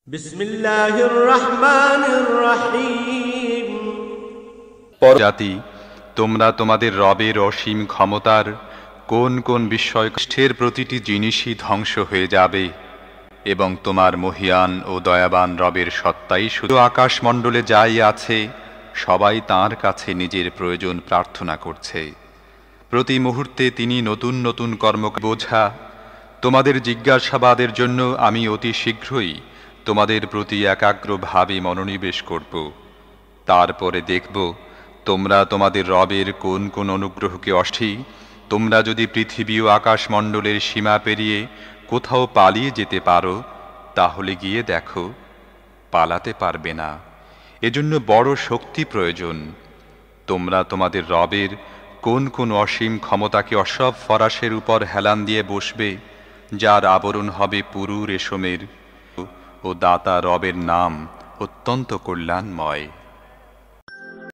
বিসমিল্লাহির রহমানির রহিম। জাতি, তোমরা তোমাদের রবের অসীম ক্ষমতার কোন কোন বিস্ময়ের প্রতিটি জিনিসই ধ্বংস হয়ে যাবে এবং তোমার মহিয়ান ও দয়াবান রবের সত্তাই শুধু আকাশমণ্ডলে যাই আছে সবাই তাঁর কাছে নিজের প্রয়োজন প্রার্থনা করছে। প্রতি মুহূর্তে তিনি নতুন নতুন কর্ম বোঝা। তোমাদের জিজ্ঞাসাবাদের জন্য আমি অতি শীঘ্রই তোমাদের প্রতি একাগ্রভাবে মনোনিবেশ করব। তারপরে দেখব তোমরা তোমাদের রবের কোন কোন অনুগ্রহকে তোমরা যদি পৃথিবী ও আকাশমণ্ডলের সীমা পেরিয়ে কোথাও পালিয়ে যেতে পারো তাহলে গিয়ে দেখো, পালাতে পারবে না। এজন্য বড় শক্তি প্রয়োজন। তোমরা তোমাদের রবের কোন কোন অসীম ক্ষমতাকে অসব ফরাসের উপর হেলান দিয়ে বসবে, যার আবরণ হবে পুরু রেশমের, ও দাতা রবের নাম অত্যন্ত কল্যাণময়।